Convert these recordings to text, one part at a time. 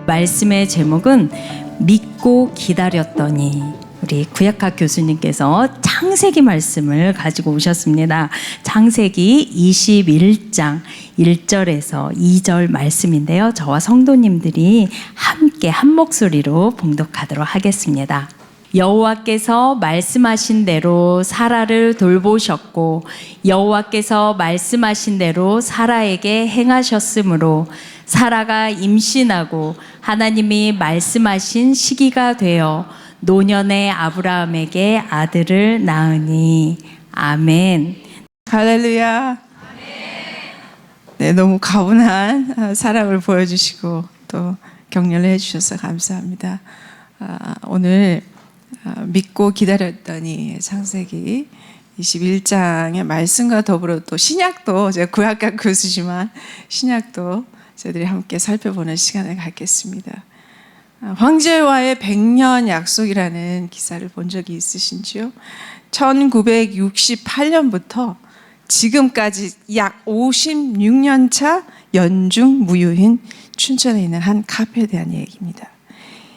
말씀의 제목은 믿고 기다렸더니, 우리 구약학 교수님께서 창세기 말씀을 가지고 오셨습니다. 창세기 21장 1절에서 2절 말씀인데요. 저와 성도님들이 함께 한 목소리로 봉독하도록 하겠습니다. 여호와께서 말씀하신 대로 사라를 돌보셨고 여호와께서 말씀하신 대로 사라에게 행하셨으므로 사라가 임신하고 하나님이 말씀하신 시기가 되어 노년의 아브라함에게 아들을 낳으니. 아멘. 할렐루야. 네, 너무 가분한 사랑을 보여주시고 또 격려를 해주셔서 감사합니다. 오늘 믿고 기다렸더니 창세기 21장의 말씀과 더불어 또 신약도, 제가 구약학 교수지만 신약도 저희들이 함께 살펴보는 시간을 갖겠습니다. 황제와의 100년 약속이라는 기사를 본 적이 있으신지요? 1968년부터 지금까지 약 56년 차 연중 무휴인 춘천에 있는 한 카페에 대한 얘기입니다.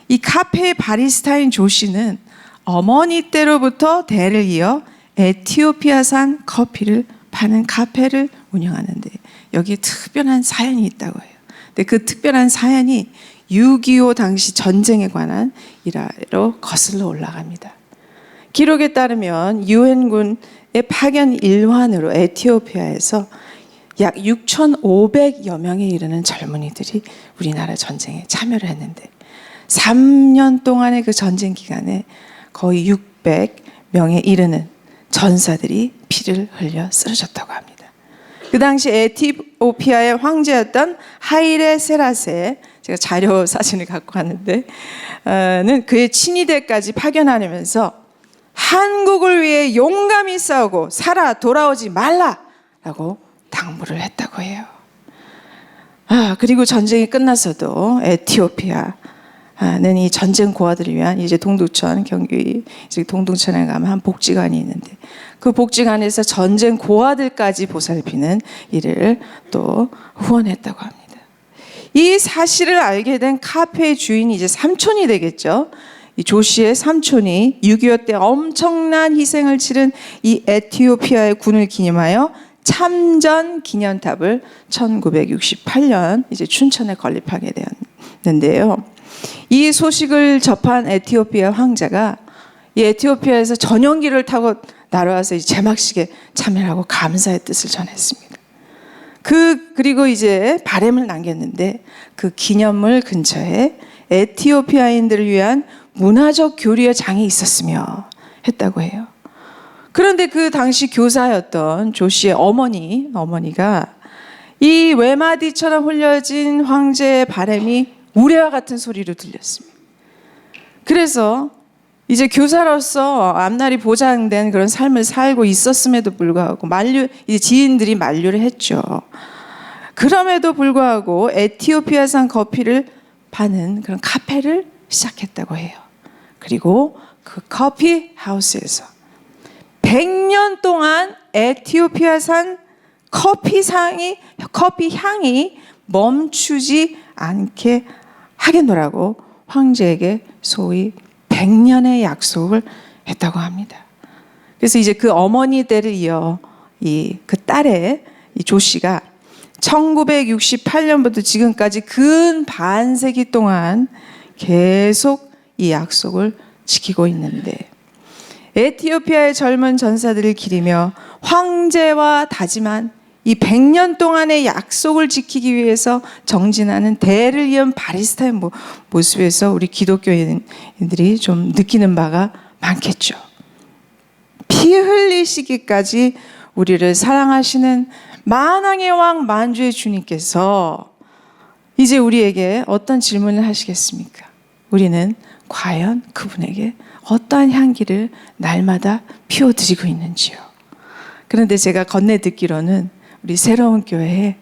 이 카페의 바리스타인 조 씨는 어머니 때로부터 대를 이어 에티오피아산 커피를 파는 카페를 운영하는데 여기에 특별한 사연이 있다고 해요. 근데 그 특별한 사연이 6.25 당시 전쟁에 관한 일화로 거슬러 올라갑니다. 기록에 따르면 유엔군의 파견 일환으로 에티오피아에서 약 6,500여 명에 이르는 젊은이들이 우리나라 전쟁에 참여를 했는데 3년 동안의 그 전쟁 기간에 거의 600명에 이르는 전사들이 피를 흘려 쓰러졌다고 합니다. 그 당시 에티오피아의 황제였던 하일레 세라세, 제가 자료 사진을 갖고 갔는데 그의 친위대까지 파견하면서 한국을 위해 용감히 싸우고 살아 돌아오지 말라라고 당부를 했다고 해요. 그리고 전쟁이 끝나서도 에티오피아는 이 전쟁 고아들을 위한 이제 동두천, 경기 이제 동두천에 가면 한 복지관이 있는데 그 복지관에서 전쟁 고아들까지 보살피는 일을 또 후원했다고 합니다. 이 사실을 알게 된 카페의 주인이 이제 삼촌이 되겠죠. 이 조 씨의 삼촌이 6.25 때 엄청난 희생을 치른 이 에티오피아의 군을 기념하여 참전 기념탑을 1968년 이제 춘천에 건립하게 되었는데요. 이 소식을 접한 에티오피아 황제가 이 에티오피아에서 전용기를 타고 날아와서 이 제막식에 참여하고 감사의 뜻을 전했습니다. 그리고 이제 바람을 남겼는데 그 기념물 근처에 에티오피아인들을 위한 문화적 교류의 장이 있었으며 했다고 해요. 그런데 그 당시 교사였던 조 씨의 어머니가 이 외마디처럼 흘려진 황제의 바람이 우레와 같은 소리로 들렸습니다. 그래서 이제 교사로서 앞날이 보장된 그런 삶을 살고 있었음에도 불구하고 이제 지인들이 만류를 했죠. 그럼에도 불구하고 에티오피아산 커피를 파는 그런 카페를 시작했다고 해요. 그리고 그 커피 하우스에서 100년 동안 에티오피아산 커피 향이 멈추지 않게 하겠노라고 황제에게 소위 100년의 약속을 했다고 합니다. 그래서 이제 그 어머니 때를 이어 그 딸의 이 조 씨가 1968년부터 지금까지 근 반세기 동안 계속 이 약속을 지키고 있는데 에티오피아의 젊은 전사들을 기리며 황제와 다짐한 이 100년 동안의 약속을 지키기 위해서 정진하는 대를 이은 바리스타의 모습에서 우리 기독교인들이 좀 느끼는 바가 많겠죠. 피 흘리시기까지 우리를 사랑하시는 만왕의 왕 만주의 주님께서 이제 우리에게 어떤 질문을 하시겠습니까? 우리는 과연 그분에게 어떠한 향기를 날마다 피워드리고 있는지요. 그런데 제가 건네 듣기로는 우리 새로운 교회에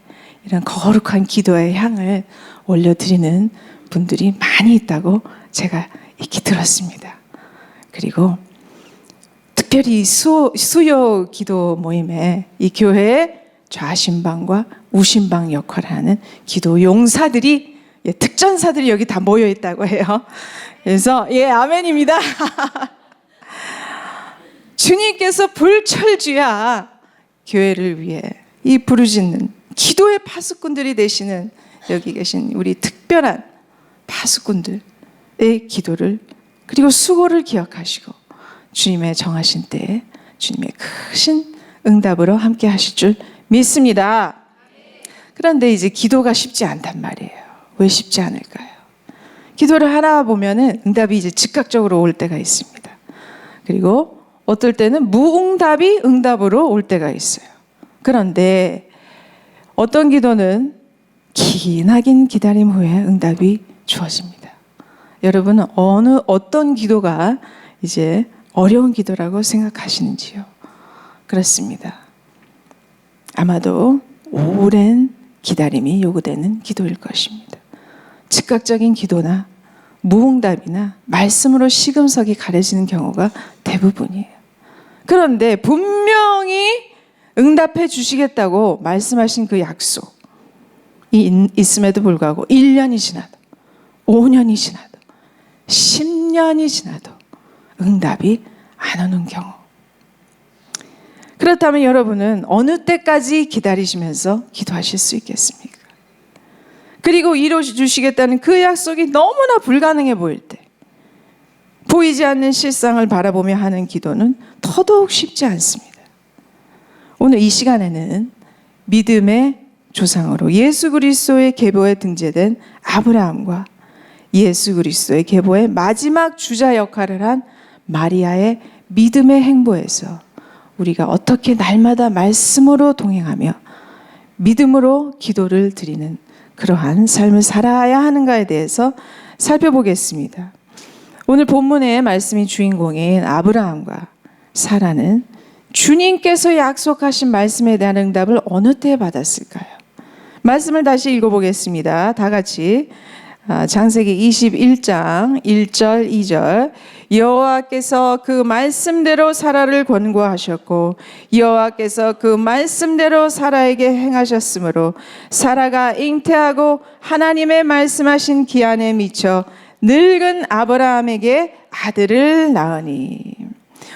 이런 거룩한 기도의 향을 올려드리는 분들이 많이 있다고 제가 익히 들었습니다. 그리고 특별히 수요 기도 모임에 이 교회의 좌심방과 우심방 역할을 하는 기도 용사들이, 특전사들이 여기 다 모여 있다고 해요. 그래서 아멘입니다. 주님께서 불철주야 교회를 위해 이 부르짖는 기도의 파수꾼들이 되시는 여기 계신 우리 특별한 파수꾼들의 기도를, 그리고 수고를 기억하시고 주님의 정하신 때에 주님의 크신 응답으로 함께 하실 줄 믿습니다. 그런데 이제 기도가 쉽지 않단 말이에요. 왜 쉽지 않을까요? 기도를 하나 보면은 응답이 이제 즉각적으로 올 때가 있습니다. 그리고 어떨 때는 무응답이 응답으로 올 때가 있어요. 그런데 어떤 기도는 기나긴 기다림 후에 응답이 주어집니다. 여러분은 어떤 기도가 이제 어려운 기도라고 생각하시는지요? 그렇습니다. 아마도 오랜 기다림이 요구되는 기도일 것입니다. 즉각적인 기도나 무응답이나 말씀으로 시금석이 가려지는 경우가 대부분이에요. 그런데 분명히 응답해 주시겠다고 말씀하신 그 약속이 있음에도 불구하고 1년이 지나도 5년이 지나도 10년이 지나도 응답이 안 오는 경우, 그렇다면 여러분은 어느 때까지 기다리시면서 기도하실 수 있겠습니까? 그리고 이루어주시겠다는 그 약속이 너무나 불가능해 보일 때, 보이지 않는 실상을 바라보며 하는 기도는 더더욱 쉽지 않습니다. 오늘 이 시간에는 믿음의 조상으로 예수 그리스도의 계보에 등재된 아브라함과 예수 그리스도의 계보의 마지막 주자 역할을 한 마리아의 믿음의 행보에서 우리가 어떻게 날마다 말씀으로 동행하며 믿음으로 기도를 드리는 그러한 삶을 살아야 하는가에 대해서 살펴보겠습니다. 오늘 본문의 말씀이 주인공인 아브라함과 사라는 주님께서 약속하신 말씀에 대한 응답을 어느 때에 받았을까요? 말씀을 다시 읽어보겠습니다. 다 같이 창세기 21장 1절 2절. 여호와께서 그 말씀대로 사라를 권고하셨고 여호와께서 그 말씀대로 사라에게 행하셨으므로 사라가 잉태하고 하나님의 말씀하신 기한에 미쳐 늙은 아브라함에게 아들을 낳으니.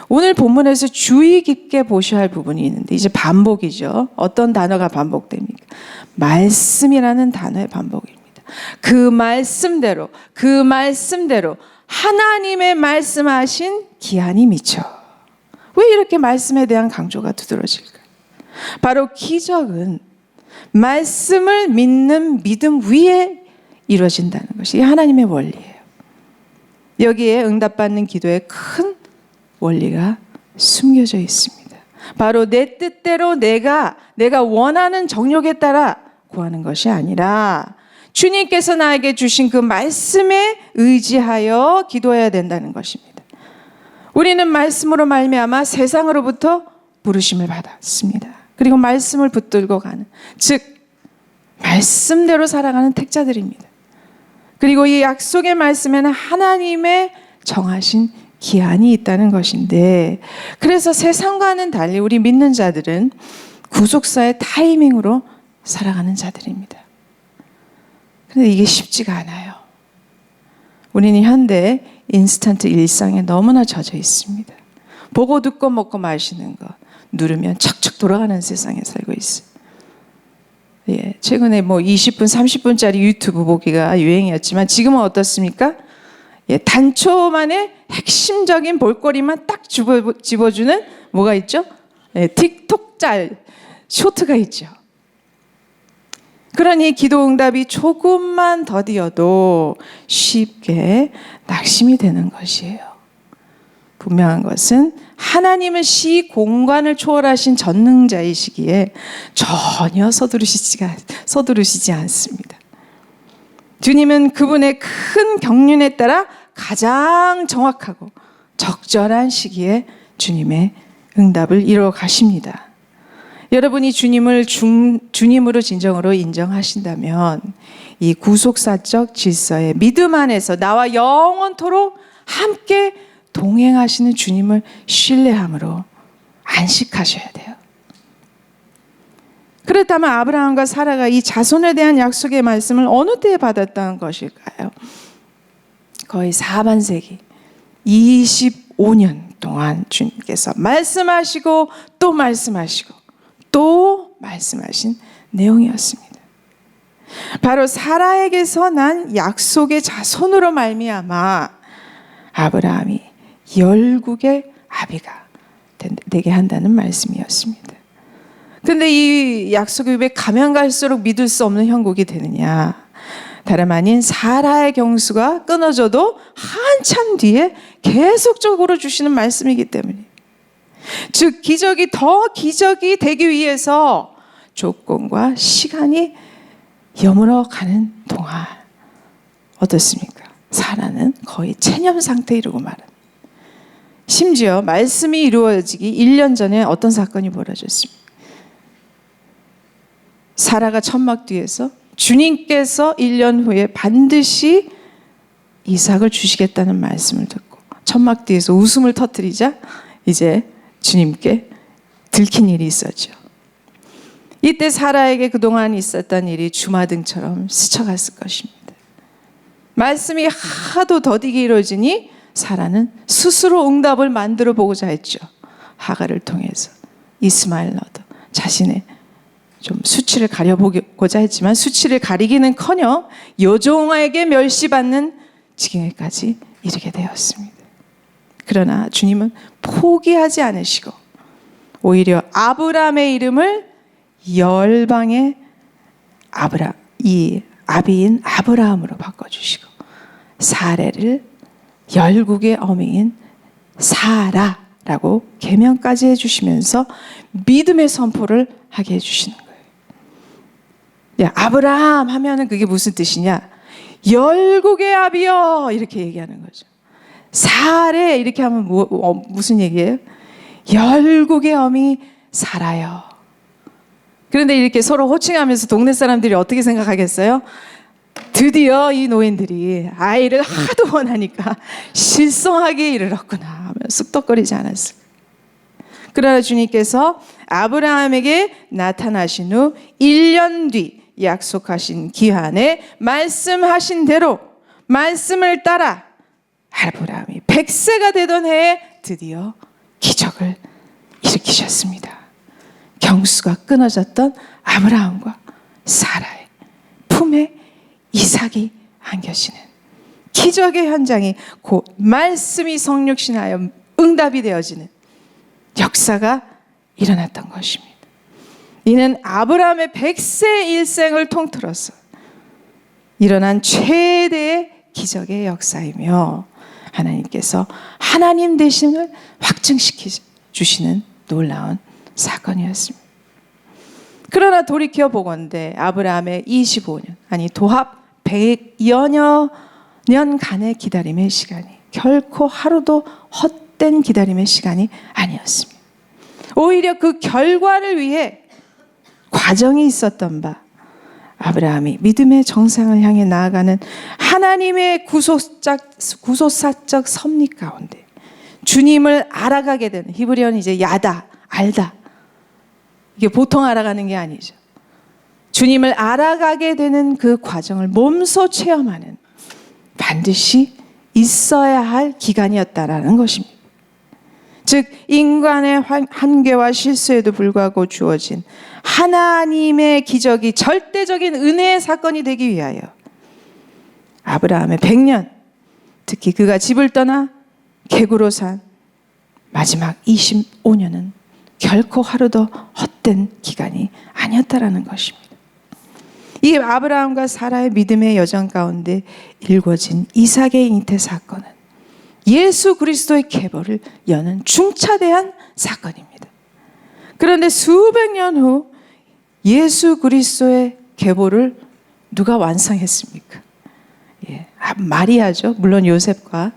오늘 본문에서 주의 깊게 보셔야 할 부분이 있는데, 이제 반복이죠. 어떤 단어가 반복됩니까? 말씀이라는 단어의 반복입니다. 그 말씀대로 하나님의 말씀하신 기한이 미쳐. 왜 이렇게 말씀에 대한 강조가 두드러질까요? 바로 기적은 말씀을 믿는 믿음 위에 이루어진다는 것이 하나님의 원리예요. 여기에 응답받는 기도에 큰 원리가 숨겨져 있습니다. 바로 내 뜻대로 내가 원하는 정욕에 따라 구하는 것이 아니라 주님께서 나에게 주신 그 말씀에 의지하여 기도해야 된다는 것입니다. 우리는 말씀으로 말미암아 세상으로부터 부르심을 받았습니다. 그리고 말씀을 붙들고 가는, 즉 말씀대로 살아가는 택자들입니다. 그리고 이 약속의 말씀에는 하나님의 정하신 기한이 있다는 것인데, 그래서 세상과는 달리 우리 믿는 자들은 구속사의 타이밍으로 살아가는 자들입니다. 그런데 이게 쉽지가 않아요. 우리는 현대 인스턴트 일상에 너무나 젖어 있습니다. 보고 듣고 먹고 마시는 것 누르면 척척 돌아가는 세상에 살고 있어요. 최근에 20분, 30분짜리 유튜브 보기가 유행이었지만 지금은 어떻습니까? 단초만의 핵심적인 볼거리만 딱 집어주는 뭐가 있죠? 틱톡 짤, 쇼트가 있죠. 그러니 기도 응답이 조금만 더디어도 쉽게 낙심이 되는 것이에요. 분명한 것은 하나님은 시공간을 초월하신 전능자이시기에 전혀 서두르시지 않습니다. 주님은 그분의 큰 경륜에 따라 가장 정확하고 적절한 시기에 주님의 응답을 이루어 가십니다. 여러분이 주님을 주님으로 진정으로 인정하신다면 이 구속사적 질서의 믿음 안에서 나와 영원토록 함께 동행하시는 주님을 신뢰함으로 안식하셔야 돼요. 그렇다면 아브라함과 사라가 이 자손에 대한 약속의 말씀을 어느 때에 받았던 것일까요? 거의 4반세기 25년 동안 주님께서 말씀하시고 또 말씀하시고 또 말씀하신 내용이었습니다. 바로 사라에게서 난 약속의 자손으로 말미암아 아브라함이 열국의 아비가 되게 한다는 말씀이었습니다. 그런데 이 약속이 왜 가면 갈수록 믿을 수 없는 형국이 되느냐? 다름 아닌 사라의 경수가 끊어져도 한참 뒤에 계속적으로 주시는 말씀이기 때문이에요. 즉 기적이 더 기적이 되기 위해서 조건과 시간이 여물어가는 동안 어떻습니까? 사라는 거의 체념 상태에 이르고 말은. 심지어 말씀이 이루어지기 1년 전에 어떤 사건이 벌어졌습니다. 사라가 천막 뒤에서 주님께서 1년 후에 반드시 이삭을 주시겠다는 말씀을 듣고 천막 뒤에서 웃음을 터뜨리자 이제 주님께 들킨 일이 있었죠. 이때 사라에게 그동안 있었던 일이 주마등처럼 스쳐갔을 것입니다. 말씀이 하도 더디게 이루어지니 사라는 스스로 응답을 만들어 보고자 했죠. 하갈을 통해서 이스마엘 얻어 자신의 좀 수치를 가려보고자 했지만 수치를 가리기는커녕 여종에게 멸시받는 지경에까지 이르게 되었습니다. 그러나 주님은 포기하지 않으시고 오히려 아브라함의 이름을 열방의 이 아비인 아브라함으로 바꿔주시고 사레를 열국의 어미인 사라라고 계명까지 해주시면서 믿음의 선포를 하게 해주시는 거예요. 야, 아브라함 하면은 그게 무슨 뜻이냐? 열국의 아비여 이렇게 얘기하는 거죠. 사레 이렇게 하면 무슨 얘기예요? 열국의 어미 사라요. 그런데 이렇게 서로 호칭하면서 동네 사람들이 어떻게 생각하겠어요? 드디어 이 노인들이 아이를 하도 원하니까 실성하기에 이르렀구나 하며 쑥덕거리지 않았을까. 그러나 주님께서 아브라함에게 나타나신 후 1년 뒤 약속하신 기한에 말씀하신 대로 말씀을 따라 아브라함이 100세가 되던 해에 드디어 기적을 일으키셨습니다. 경수가 끊어졌던 아브라함과 사라의 품에 이삭이 안겨지는 기적의 현장이 곧 말씀이 성육신하여 응답이 되어지는 역사가 일어났던 것입니다. 이는 아브라함의 100세 일생을 통틀어서 일어난 최대의 기적의 역사이며 하나님께서 하나님 되심을 확증시켜 주시는 놀라운 사건이었습니다. 그러나 돌이켜 보건대 아브라함의 25년 아니 도합 100여 년간의 기다림의 시간이 결코 하루도 헛된 기다림의 시간이 아니었습니다. 오히려 그 결과를 위해 과정이 있었던 바 아브라함이 믿음의 정상을 향해 나아가는 하나님의 구속사적 섭리 가운데 주님을 알아가게 되는 히브리어는 이제 야다, 알다. 이게 보통 알아가는 게 아니죠. 주님을 알아가게 되는 그 과정을 몸소 체험하는 반드시 있어야 할 기간이었다라는 것입니다. 즉 인간의 한계와 실수에도 불구하고 주어진 하나님의 기적이 절대적인 은혜의 사건이 되기 위하여 아브라함의 100년, 특히 그가 집을 떠나 객으로 산 마지막 25년은 결코 하루도 헛된 기간이 아니었다라는 것입니다. 이 아브라함과 사라의 믿음의 여정 가운데 일궈진 이삭의 잉태 사건은 예수 그리스도의 계보를 여는 중차대한 사건입니다. 그런데 수백 년 후 예수 그리스도의 계보를 누가 완성했습니까? 마리아죠. 물론 요셉과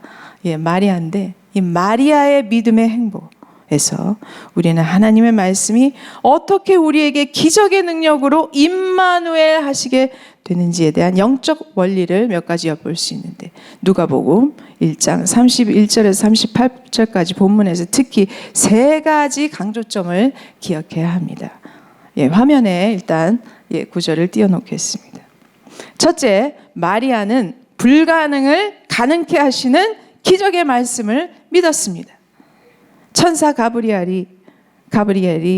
마리아인데 이 마리아의 믿음의 행보에 해서 우리는 하나님의 말씀이 어떻게 우리에게 기적의 능력으로 임마누엘 하시게 되는지에 대한 영적 원리를 몇 가지 엿볼 수 있는데, 누가복음 1장 31절에서 38절까지 본문에서 특히 세 가지 강조점을 기억해야 합니다. 화면에 일단 구절을 띄워놓겠습니다. 첫째, 마리아는 불가능을 가능케 하시는 기적의 말씀을 믿었습니다. 천사 가브리엘이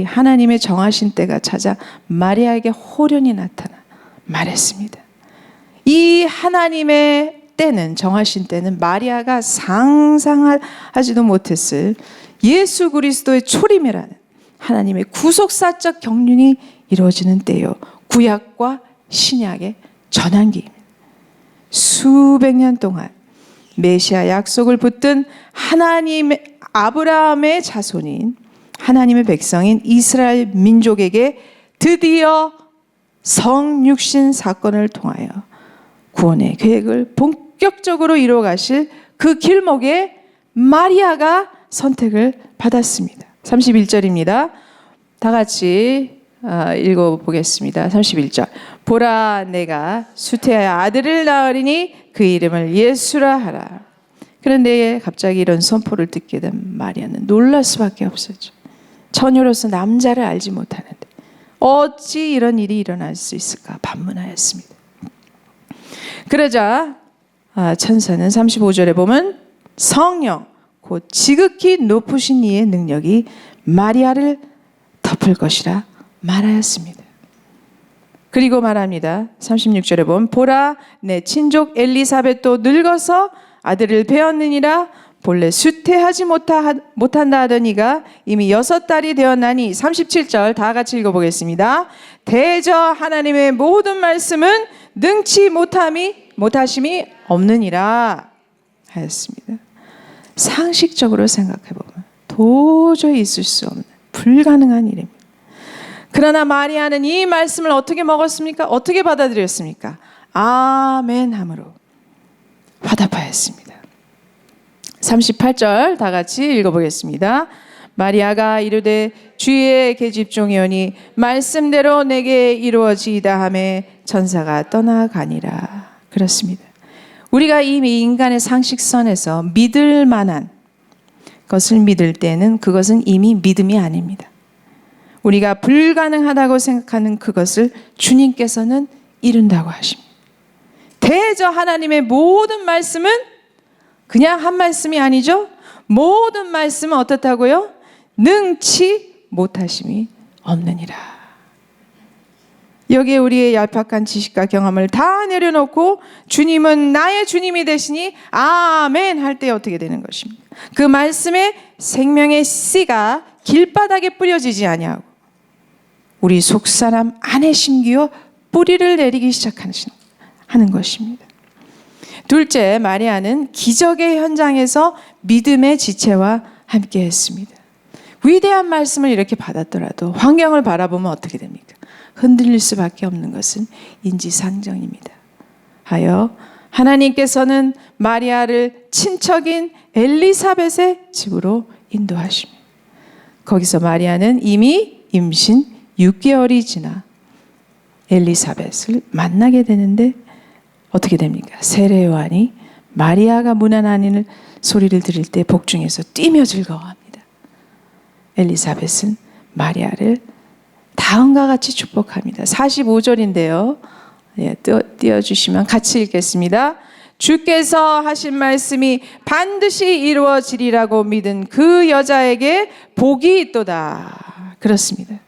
하나님의 정하신 때가 찾아 마리아에게 호련히 나타나 말했습니다. 이 하나님의 때는, 정하신 때는 마리아가 상상하지도 못했을 예수 그리스도의 초림이라는 하나님의 구속사적 경륜이 이루어지는 때요, 구약과 신약의 전환기입니다. 수백 년 동안 메시아 약속을 붙든 하나님의 아브라함의 자손인 하나님의 백성인 이스라엘 민족에게 드디어 성육신 사건을 통하여 구원의 계획을 본격적으로 이루어 가실 그 길목에 마리아가 선택을 받았습니다. 31절입니다. 다 같이 읽어보겠습니다. 31절. 보라, 내가 수태하여 아들을 낳으리니 그 이름을 예수라 하라. 그런데 갑자기 이런 선포를 듣게 된 마리아는 놀랄 수밖에 없었죠. 처녀로서 남자를 알지 못하는데 어찌 이런 일이 일어날 수 있을까 반문하였습니다. 그러자 천사는 35절에 보면 성령 곧 지극히 높으신 이의 능력이 마리아를 덮을 것이라 말하였습니다. 그리고 말합니다. 36절에 보면 보라, 내 친족 엘리사벳도 늙어서 아들을 배었느니라. 본래 수태하지 못한다 하더니가 이미 6달이 되었나니. 37절 다 같이 읽어보겠습니다. 대저 하나님의 모든 말씀은 능치 못하심이 없느니라 하였습니다. 상식적으로 생각해보면 도저히 있을 수 없는 불가능한 일입니다. 그러나 마리아는 이 말씀을 어떻게 먹었습니까? 어떻게 받아들였습니까? 아멘 함으로 화답하였습니다. 38절 다 같이 읽어보겠습니다. 마리아가 이르되 주의 계집종이오니 말씀대로 내게 이루어지이다 하매 천사가 떠나가니라. 그렇습니다. 우리가 이미 인간의 상식선에서 믿을 만한 것을 믿을 때는 그것은 이미 믿음이 아닙니다. 우리가 불가능하다고 생각하는 그것을 주님께서는 이룬다고 하십니다. 대저 하나님의 모든 말씀은 그냥 한 말씀이 아니죠. 모든 말씀은 어떻다고요? 능치 못하심이 없느니라. 여기에 우리의 얄팍한 지식과 경험을 다 내려놓고 주님은 나의 주님이 되시니 아멘 할 때 어떻게 되는 것입니까? 그 말씀에 생명의 씨가 길바닥에 뿌려지지 아니하고 우리 속사람 안에 심기어 뿌리를 내리기 시작하는 것입니다. 둘째, 마리아는 기적의 현장에서 믿음의 지체와 함께 했습니다. 위대한 말씀을 이렇게 받았더라도 환경을 바라보면 어떻게 됩니까? 흔들릴 수밖에 없는 것은 인지상정입니다. 하여 하나님께서는 마리아를 친척인 엘리사벳의 집으로 인도하십니다. 거기서 마리아는 이미 임신 6개월이 지나 엘리사벳을 만나게 되는데 어떻게 됩니까? 세례 요한이 마리아가 문안 소리를 들을 때 복중에서 뛰며 즐거워합니다. 엘리사벳은 마리아를 다음과 같이 축복합니다. 45절인데요. 띄워주시면 같이 읽겠습니다. 주께서 하신 말씀이 반드시 이루어지리라고 믿은 그 여자에게 복이 있도다. 그렇습니다.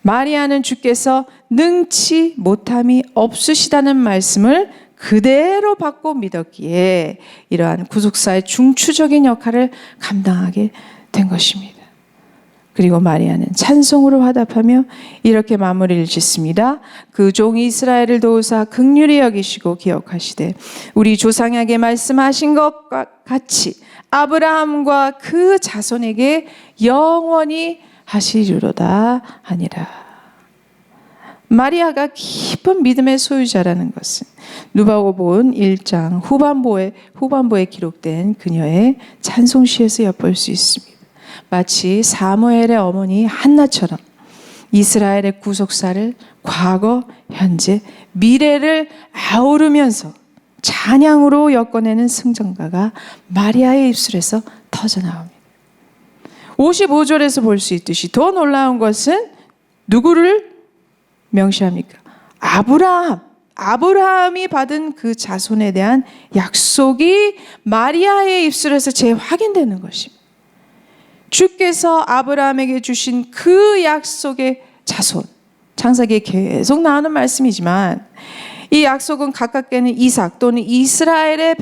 마리아는 주께서 능치 못함이 없으시다는 말씀을 그대로 받고 믿었기에 이러한 구속사의 중추적인 역할을 감당하게 된 것입니다. 그리고 마리아는 찬송으로 화답하며 이렇게 마무리를 짓습니다. 그 종이 이스라엘을 도우사 긍휼히 여기시고 기억하시되 우리 조상에게 말씀하신 것과 같이 아브라함과 그 자손에게 영원히 하시리로다 하니라. 마리아가 깊은 믿음의 소유자라는 것은 누가복음 1장 후반부에 기록된 그녀의 찬송시에서 엿볼 수 있습니다. 마치 사무엘의 어머니 한나처럼 이스라엘의 구속사를 과거, 현재, 미래를 아우르면서 찬양으로 엮어내는 승전가가 마리아의 입술에서 터져나옵니다. 55절에서 볼 수 있듯이 더 놀라운 것은 누구를 명시합니까? 아브라함이 받은 그 자손에 대한 약속이 마리아의 입술에서 재확인되는 것입니다. 주께서 아브라함에게 주신 그 약속의 자손, 창세기에 계속 나오는 말씀이지만 이 약속은 가깝게는 이삭 또는 이스라엘의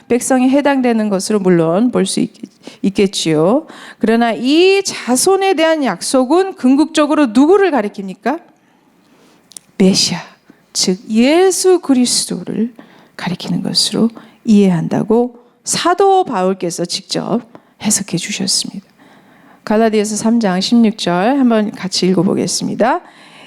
백성에 해당되는 것으로 물론 볼 수 있겠지요. 그러나 이 자손에 대한 약속은 궁극적으로 누구를 가리킵니까? 메시아, 즉 예수 그리스도를 가리키는 것으로 이해한다고 사도 바울께서 직접 해석해 주셨습니다. 갈라디아서 3장 16절 한번 같이 읽어보겠습니다.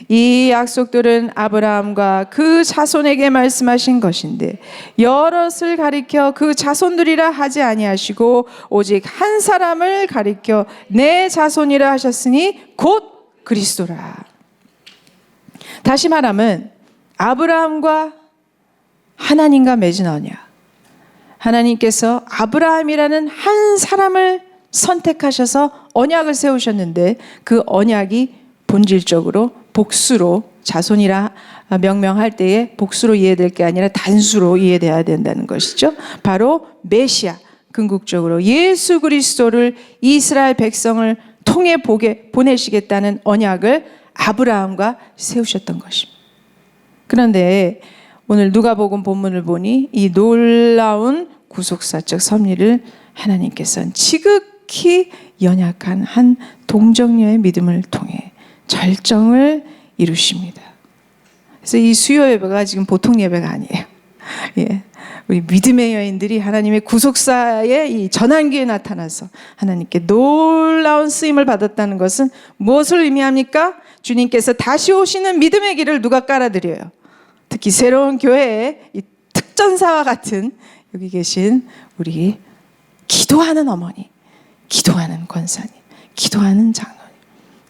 이 약속들은 아브라함과 그 자손에게 말씀하신 것인데 여럿을 가리켜 그 자손들이라 하지 아니하시고 오직 한 사람을 가리켜 내 자손이라 하셨으니 곧 그리스도라. 다시 말하면 아브라함과 하나님과 맺은 언약, 하나님께서 아브라함이라는 한 사람을 선택하셔서 언약을 세우셨는데 그 언약이 본질적으로 복수로, 자손이라 명명할 때에 복수로 이해될 게 아니라 단수로 이해돼야 된다는 것이죠. 바로 메시아, 궁극적으로 예수 그리스도를 이스라엘 백성을 통해 보내시겠다는 언약을 아브라함과 세우셨던 것입니다. 그런데 오늘 누가복음 본문을 보니 이 놀라운 구속사적 섭리를 하나님께서는 지극히 연약한 한 동정녀의 믿음을 통해 절정을 이루십니다. 그래서 이 수요 예배가 지금 보통 예배가 아니에요. 예. 우리 믿음의 여인들이 하나님의 구속사의 이 전환기에 나타나서 하나님께 놀라운 쓰임을 받았다는 것은 무엇을 의미합니까? 주님께서 다시 오시는 믿음의 길을 누가 깔아드려요? 특히 새로운 교회의 이 특전사와 같은 여기 계신 우리 기도하는 어머니, 기도하는 권사님, 기도하는 장로님,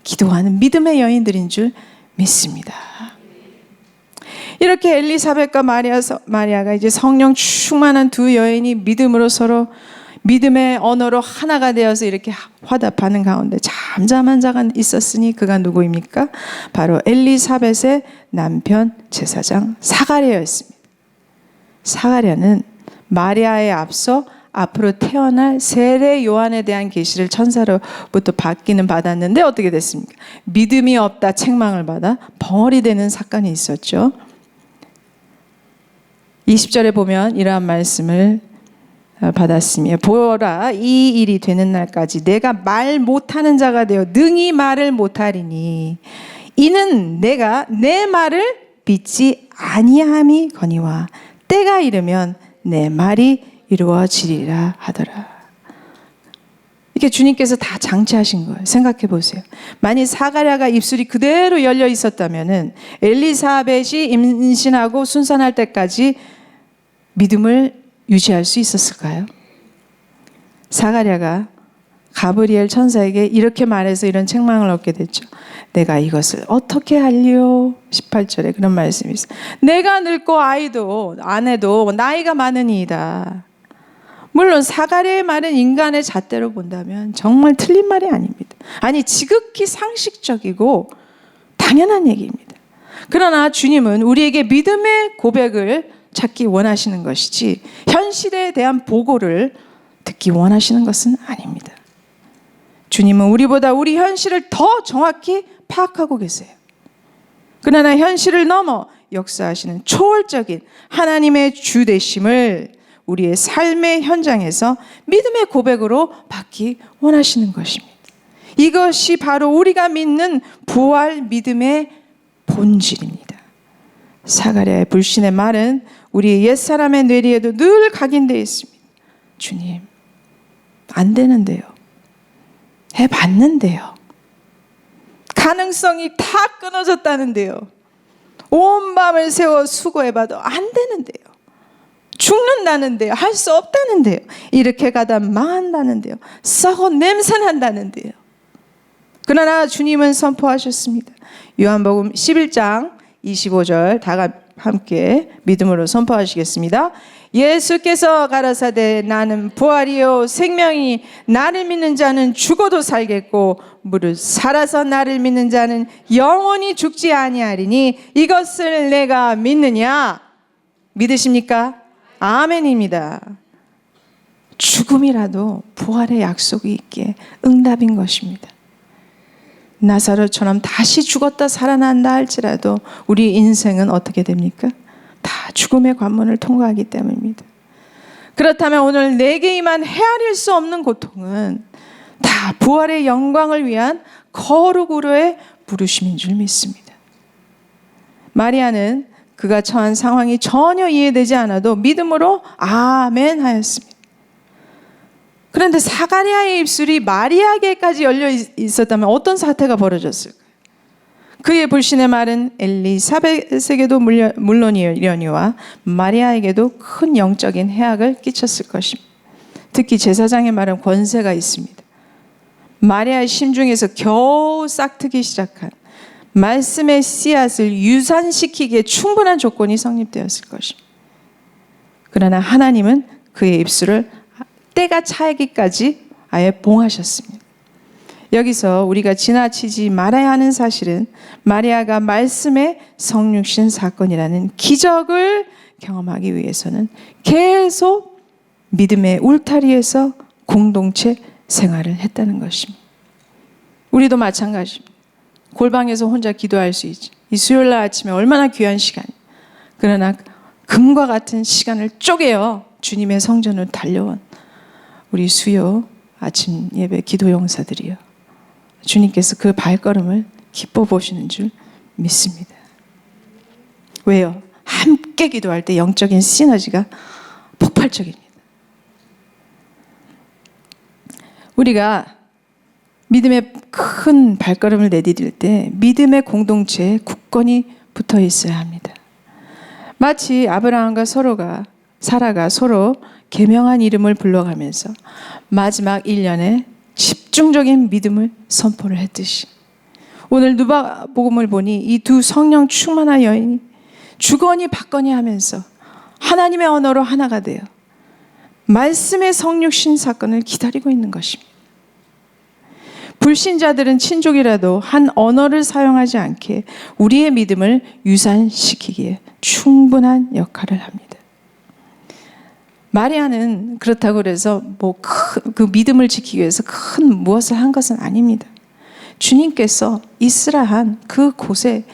기도하는 믿음의 여인들인 줄 믿습니다. 이렇게 엘리사벳과 마리아가 이제 성령 충만한 두 여인이 믿음으로 서로 믿음의 언어로 하나가 되어서 이렇게 화답하는 가운데 잠잠한 자가 있었으니 그가 누구입니까? 바로 엘리사벳의 남편 제사장 사가랴였습니다. 사가랴는 마리아에 앞서 앞으로 태어날 세례 요한에 대한 계시를 천사로부터 받기는 받았는데 어떻게 됐습니까? 믿음이 없다 책망을 받아 벙어리 되는 사건이 있었죠. 20절에 보면 이러한 말씀을 받았으며 보라 이 일이 되는 날까지 내가 말 못하는 자가 되어 능히 말을 못하리니 이는 내가 내 말을 믿지 아니함이 거니와 때가 이르면 내 말이 이루어지리라 하더라. 이게 주님께서 다 장치하신 거예요. 생각해 보세요. 만일 사가랴가 입술이 그대로 열려 있었다면은 엘리사벳이 임신하고 순산할 때까지 믿음을 유지할 수 있었을까요? 사가랴가 가브리엘 천사에게 이렇게 말해서 이런 책망을 얻게 됐죠. 내가 이것을 어떻게 할리요? 18절에 그런 말씀이 있어요. 내가 늙고 아내도 나이가 많으니이다. 물론 사가랴의 말은 인간의 잣대로 본다면 정말 틀린 말이 아닙니다. 아니 지극히 상식적이고 당연한 얘기입니다. 그러나 주님은 우리에게 믿음의 고백을 찾기 원하시는 것이지 현실에 대한 보고를 듣기 원하시는 것은 아닙니다. 주님은 우리보다 우리 현실을 더 정확히 파악하고 계세요. 그러나 현실을 넘어 역사하시는 초월적인 하나님의 주되심을 우리의 삶의 현장에서 믿음의 고백으로 받기 원하시는 것입니다. 이것이 바로 우리가 믿는 부활 믿음의 본질입니다. 사가랴의 불신의 말은 우리 옛사람의 뇌리에도 늘 각인되어 있습니다. 주님, 안 되는데요. 해봤는데요. 가능성이 다 끊어졌다는데요. 온 밤을 새워 수고해봐도 안 되는데요. 죽는다는데요. 할 수 없다는데요. 이렇게 가다 망한다는데요. 썩어 냄새난다는데요. 그러나 주님은 선포하셨습니다. 요한복음 11장 25절 다 함께 믿음으로 선포하시겠습니다. 예수께서 가라사대 나는 부활이요 생명이 나를 믿는 자는 죽어도 살겠고 무릇 살아서 나를 믿는 자는 영원히 죽지 아니하리니 이것을 내가 믿느냐? 믿으십니까? 아멘입니다. 죽음이라도 부활의 약속이 있기에 응답인 것입니다. 나사로처럼 다시 죽었다 살아난다 할지라도 우리 인생은 어떻게 됩니까? 다 죽음의 관문을 통과하기 때문입니다. 그렇다면 오늘 내게 임한 헤아릴 수 없는 고통은 다 부활의 영광을 위한 거룩으로의 부르심인 줄 믿습니다. 마리아는 그가 처한 상황이 전혀 이해되지 않아도 믿음으로 아멘 하였습니다. 그런데 사가랴의 입술이 마리아에게까지 열려 있었다면 어떤 사태가 벌어졌을까요? 그의 불신의 말은 엘리사벳에게도 물론이려니와 마리아에게도 큰 영적인 해악을 끼쳤을 것입니다. 특히 제사장의 말은 권세가 있습니다. 마리아의 심중에서 겨우 싹트기 시작한 말씀의 씨앗을 유산시키기에 충분한 조건이 성립되었을 것입니다. 그러나 하나님은 그의 입술을 때가 차기까지 아예 봉하셨습니다. 여기서 우리가 지나치지 말아야 하는 사실은 마리아가 말씀의 성육신 사건이라는 기적을 경험하기 위해서는 계속 믿음의 울타리에서 공동체 생활을 했다는 것입니다. 우리도 마찬가지입니다. 골방에서 혼자 기도할 수 있지. 이 수요일날 아침에 얼마나 귀한 시간이에요. 그러나 금과 같은 시간을 쪼개어 주님의 성전으로 달려온 우리 수요 아침 예배 기도 용사들이요. 주님께서 그 발걸음을 기뻐 보시는 줄 믿습니다. 왜요? 함께 기도할 때 영적인 시너지가 폭발적입니다. 우리가 믿음의 큰 발걸음을 내디딜 때 믿음의 공동체에 굳건히 붙어 있어야 합니다. 마치 아브라함과 사라가 서로 계명한 이름을 불러가면서 마지막 1년에 집중적인 믿음을 선포를 했듯이 오늘 누가복음을 보니 이 두 성령 충만한 여인이 주거니 받거니 하면서 하나님의 언어로 하나가 되어 말씀의 성육신 사건을 기다리고 있는 것입니다. 불신자들은 친족이라도 한 언어를 사용하지 않게 우리의 믿음을 유산시키기에 충분한 역할을 합니다. 마리아는 그렇다고 해서 그 믿음을 지키기 위해서 큰 무엇을 한 것은 아닙니다. 주님께서 있으라 한 그 곳에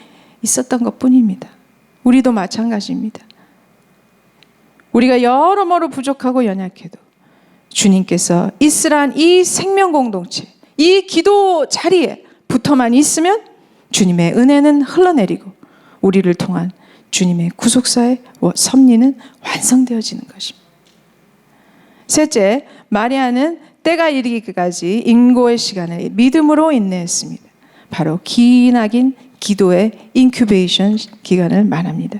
있었던 것뿐입니다. 우리도 마찬가지입니다. 우리가 여러모로 부족하고 연약해도 주님께서 있으라 한 이 생명 공동체, 이 기도 자리에 붙어만 있으면 주님의 은혜는 흘러내리고 우리를 통한 주님의 구속사의 섭리는 완성되어지는 것입니다. 셋째, 마리아는 때가 이르기까지 인고의 시간을 믿음으로 인내했습니다. 바로 기나긴 기도의 인큐베이션 기간을 말합니다.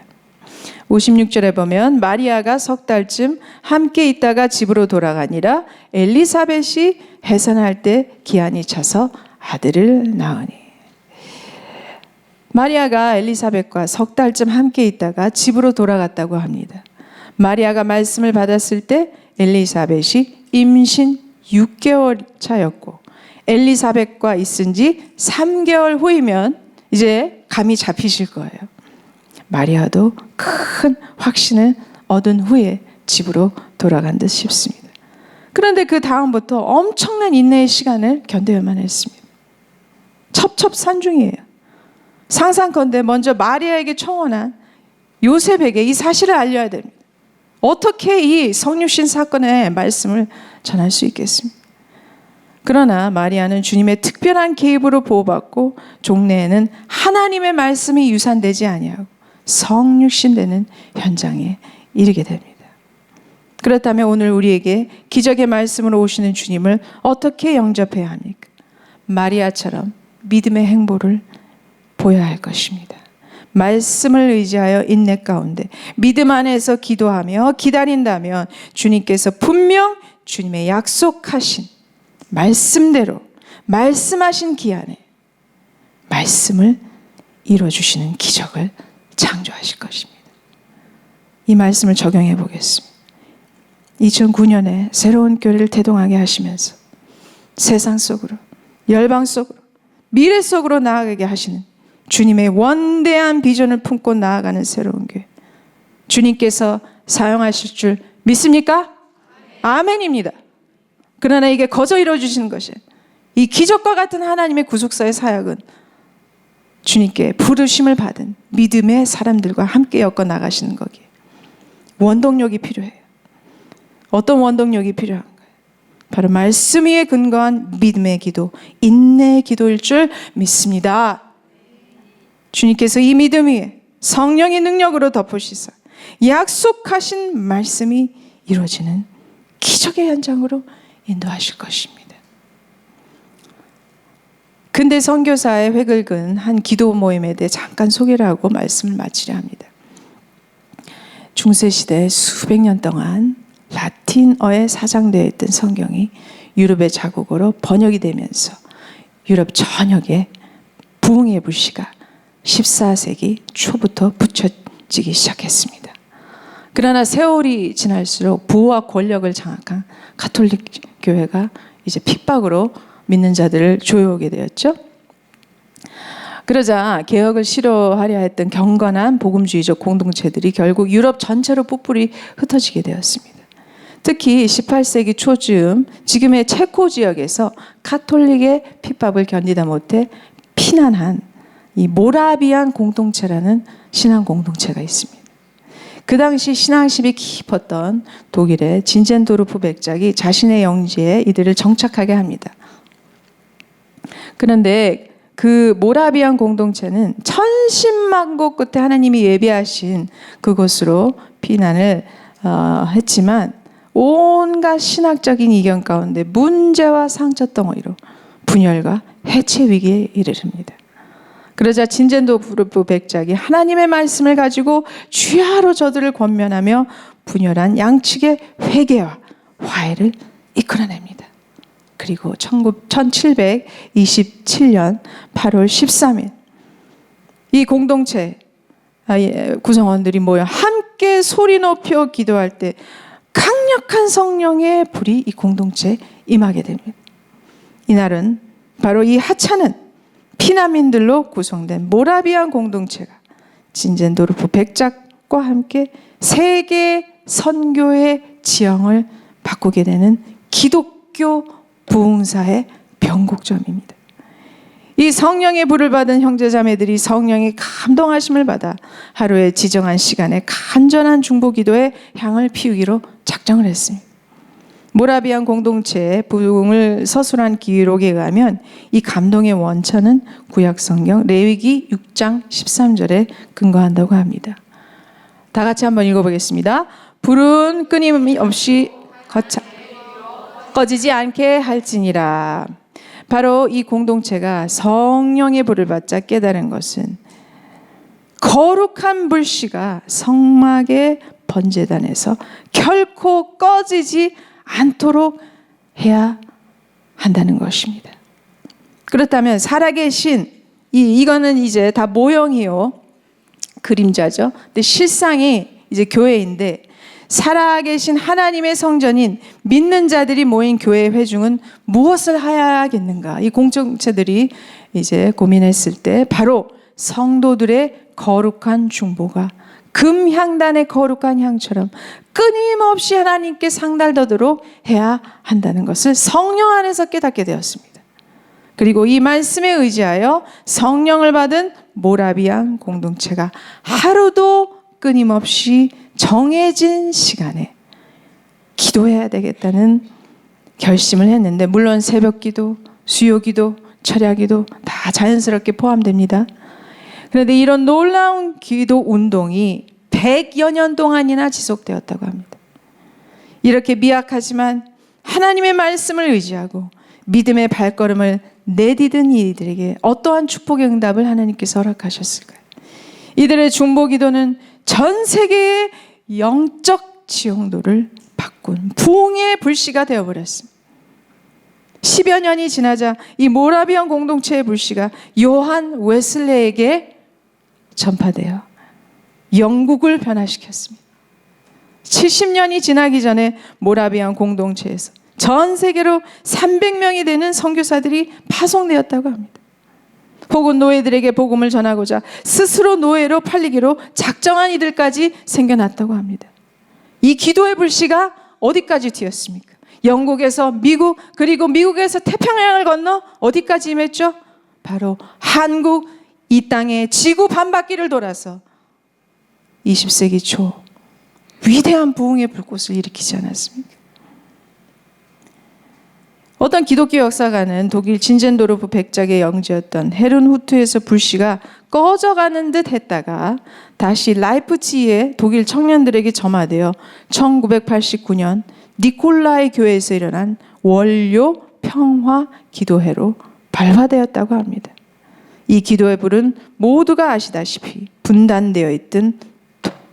56절에 보면 마리아가 석 달쯤 함께 있다가 집으로 돌아가니라 엘리사벳이 해산할 때 기한이 차서 아들을 낳으니. 마리아가 엘리사벳과 석 달쯤 함께 있다가 집으로 돌아갔다고 합니다. 마리아가 말씀을 받았을 때 엘리사벳이 임신 6개월 차였고 엘리사벳과 있은 지 3개월 후이면 이제 감이 잡히실 거예요. 마리아도 큰 확신을 얻은 후에 집으로 돌아간 듯 싶습니다. 그런데 그 다음부터 엄청난 인내의 시간을 견뎌야만 했습니다. 첩첩산중이에요. 상상컨대 먼저 마리아에게 청혼한 요셉에게 이 사실을 알려야 됩니다. 어떻게 이 성육신 사건의 말씀을 전할 수 있겠습니까? 그러나 마리아는 주님의 특별한 개입으로 보호받고 종래에는 하나님의 말씀이 유산되지 아니하고 성육신되는 현장에 이르게 됩니다. 그렇다면 오늘 우리에게 기적의 말씀으로 오시는 주님을 어떻게 영접해야 합니까? 마리아처럼 믿음의 행보를 보여야 할 것입니다. 말씀을 의지하여 인내 가운데 믿음 안에서 기도하며 기다린다면 주님께서 분명 주님의 약속하신 말씀대로 말씀하신 기한에 말씀을 이루어주시는 기적을 창조하실 것입니다. 이 말씀을 적용해 보겠습니다. 2009년에 새로운 교회를 태동하게 하시면서 세상 속으로, 열방 속으로, 미래 속으로 나아가게 하시는 주님의 원대한 비전을 품고 나아가는 새로운 교회, 주님께서 사용하실 줄 믿습니까? 아멘입니다. 그러나 이게 거저 이루어주시는 것이, 이 기적과 같은 하나님의 구속사의 사역은 주님께 부르심을 받은 믿음의 사람들과 함께 엮어 나가시는 거기에 원동력이 필요해요. 어떤 원동력이 필요한가요? 바로 말씀 위에 근거한 믿음의 기도, 인내의 기도일 줄 믿습니다. 주님께서 이 믿음 위에 성령의 능력으로 덮으시사 약속하신 말씀이 이루어지는 기적의 현장으로 인도하실 것입니다. 근대 선교사의 획을 그은 한 기도 모임에 대해 잠깐 소개를 하고 말씀을 마치려 합니다. 중세시대 수백 년 동안 라틴어에 사장되어 있던 성경이 유럽의 자국어로 번역이 되면서 유럽 전역에 부흥의 불씨가 14세기 초부터 붙여지기 시작했습니다. 그러나 세월이 지날수록 부와 권력을 장악한 가톨릭 교회가 이제 핍박으로 믿는 자들을 조여오게 되었죠. 그러자 개혁을 싫어하려 했던 경건한 복음주의적 공동체들이 결국 유럽 전체로 뿔뿔이 흩어지게 되었습니다. 특히 18세기 초쯤 지금의 체코 지역에서 가톨릭의 핍박을 견디다 못해 피난한 이 모라비안 공동체라는 신앙 공동체가 있습니다. 그 당시 신앙심이 깊었던 독일의 진젠도르프 백작이 자신의 영지에 이들을 정착하게 합니다. 그런데 그 모라비안 공동체는 천신만고 끝에 하나님이 예비하신 그곳으로 피난을 했지만 온갖 신학적인 이견 가운데 문제와 상처 덩어리로 분열과 해체 위기에 이르릅니다. 그러자 진젠도르프 백작이 하나님의 말씀을 가지고 주야로 저들을 권면하며 분열한 양측의 회개와 화해를 이끌어냅니다. 그리고 1727년 8월 13일 이 공동체 구성원들이 모여 함께 소리 높여 기도할 때 강력한 성령의 불이 이 공동체에 임하게 됩니다. 이날은 바로 이 하찮은 피난민들로 구성된 모라비안 공동체가 진젠도르프 백작과 함께 세계 선교의 지형을 바꾸게 되는 기독교 부흥사의 변곡점입니다. 이 성령의 불을 받은 형제자매들이 성령의 감동하심을 받아 하루의 지정한 시간에 간절한 중보기도에 향을 피우기로 작정을 했습니다. 모라비안 공동체의 부흥을 서술한 기록에 의하면 이 감동의 원천은 구약성경 레위기 6장 13절에 근거한다고 합니다. 다 같이 한번 읽어보겠습니다. 불은 끊임없이 꺼지지 않게 할지니라. 바로 이 공동체가 성령의 불을 받자 깨달은 것은 거룩한 불씨가 성막의 번제단에서 결코 꺼지지 않도록 해야 한다는 것입니다. 그렇다면 살아계신 이거는 이제 다 모형이요, 그림자죠. 근데 실상이 이제 교회인데 살아계신 하나님의 성전인 믿는 자들이 모인 교회 회중은 무엇을 해야겠는가? 이 공동체들이 이제 고민했을 때 바로 성도들의 거룩한 중보가 금향단의 거룩한 향처럼 끊임없이 하나님께 상달되도록 해야 한다는 것을 성령 안에서 깨닫게 되었습니다. 그리고 이 말씀에 의지하여 성령을 받은 모라비안 공동체가 하루도 끊임없이 정해진 시간에 기도해야 되겠다는 결심을 했는데, 물론 새벽기도, 수요기도, 철야기도 다 자연스럽게 포함됩니다. 그런데 이런 놀라운 기도 운동이 100여 년 동안이나 지속되었다고 합니다. 이렇게 미약하지만 하나님의 말씀을 의지하고 믿음의 발걸음을 내디딘 이들에게 어떠한 축복의 응답을 하나님께서 허락하셨을까요? 이들의 중보 기도는 전 세계의 영적 지용도를 바꾼 부흥의 불씨가 되어버렸습니다. 10여 년이 지나자 이 모라비안 공동체의 불씨가 요한 웨슬레에게 전파되어 영국을 변화시켰습니다. 70년이 지나기 전에 모라비안 공동체에서 전 세계로 300명이 되는 선교사들이 파송되었다고 합니다. 혹은 노예들에게 복음을 전하고자 스스로 노예로 팔리기로 작정한 이들까지 생겨났다고 합니다. 이 기도의 불씨가 어디까지 튀었습니까? 영국에서 미국, 그리고 미국에서 태평양을 건너 어디까지 임했죠? 바로 한국, 이 땅의 지구 반바퀴를 돌아서 20세기 초 위대한 부흥의 불꽃을 일으키지 않았습니까? 어떤 기독교 역사가는 독일 진젠도르프 백작의 영지였던 헤른후트에서 불씨가 꺼져가는 듯 했다가 다시 라이프치히의 독일 청년들에게 점화되어 1989년 니콜라이 교회에서 일어난 원료 평화 기도회로 발화되었다고 합니다. 이 기도의 불은 모두가 아시다시피 분단되어 있던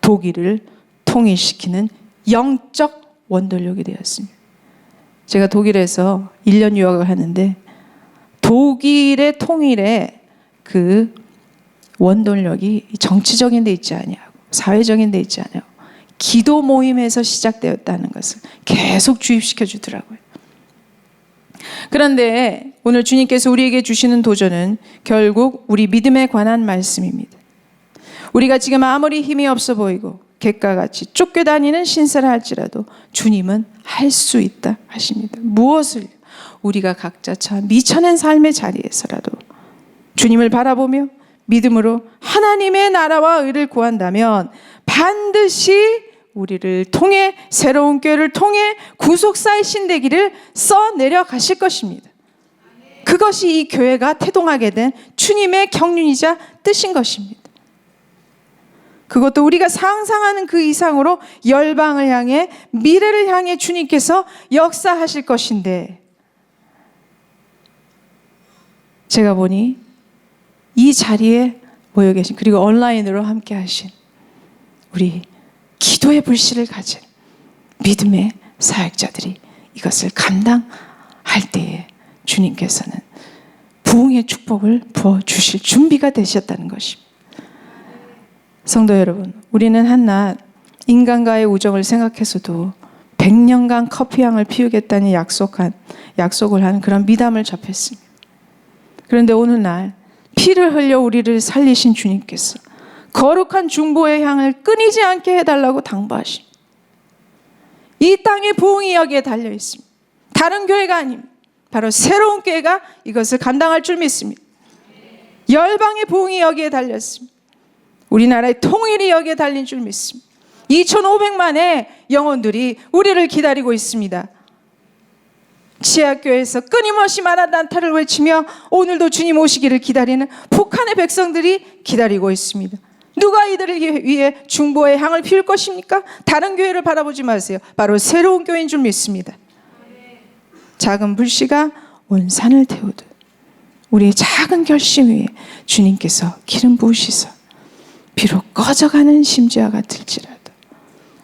독일을 통일시키는 영적 원동력이 되었습니다. 제가 독일에서 1년 유학을 하는데 독일의 통일에 그 원동력이 정치적인 데 있지 아니하고 사회적인 데 있지 아니하고 기도 모임에서 시작되었다는 것을 계속 주입시켜 주더라고요. 그런데 오늘 주님께서 우리에게 주시는 도전은 결국 우리 믿음에 관한 말씀입니다. 우리가 지금 아무리 힘이 없어 보이고 객과같이 쫓겨다니는 신세라 할지라도 주님은 할 수 있다 하십니다. 무엇을 우리가 각자 참 미쳐낸 삶의 자리에서라도 주님을 바라보며 믿음으로 하나님의 나라와 의를 구한다면 반드시 우리를 통해 새로운 교회를 통해 구속사의 신대기를 써내려 가실 것입니다. 그것이 이 교회가 태동하게 된 주님의 경륜이자 뜻인 것입니다. 그것도 우리가 상상하는 그 이상으로 열방을 향해 미래를 향해 주님께서 역사하실 것인데 제가 보니 이 자리에 모여 계신 그리고 온라인으로 함께 하신 우리 기도의 불씨를 가진 믿음의 사역자들이 이것을 감당할 때에 주님께서는 부흥의 축복을 부어주실 준비가 되셨다는 것입니다. 성도 여러분, 우리는 한낱 인간과의 우정을 생각해서도 100년간 커피향을 피우겠다는 약속을 한 그런 미담을 접했습니다. 그런데 오늘날 피를 흘려 우리를 살리신 주님께서 거룩한 중보의 향을 끊이지 않게 해달라고 당부하십니다. 이 땅의 부흥이 여기에 달려 있습니다. 다른 교회가 아닙니다. 바로 새로운 교회가 이것을 감당할 줄 믿습니다. 열방의 부흥이 여기에 달렸습니다. 우리나라의 통일이 여기에 달린 줄 믿습니다. 2,500만의 영혼들이 우리를 기다리고 있습니다. 지하교회에서 끊임없이 마라난타를 외치며 오늘도 주님 오시기를 기다리는 북한의 백성들이 기다리고 있습니다. 누가 이들을 위해 중보의 향을 피울 것입니까? 다른 교회를 바라보지 마세요. 바로 새로운 교회인 줄 믿습니다. 작은 불씨가 온 산을 태우듯 우리의 작은 결심 위에 주님께서 기름 부으시사 비록 꺼져가는 심지와 같을지라도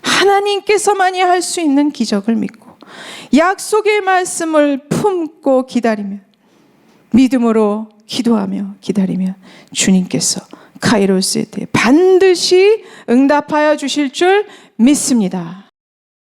하나님께서만이 할 수 있는 기적을 믿고 약속의 말씀을 품고 기다리며 믿음으로 기도하며 기다리며 주님께서 카이로스에 대해 반드시 응답하여 주실 줄 믿습니다.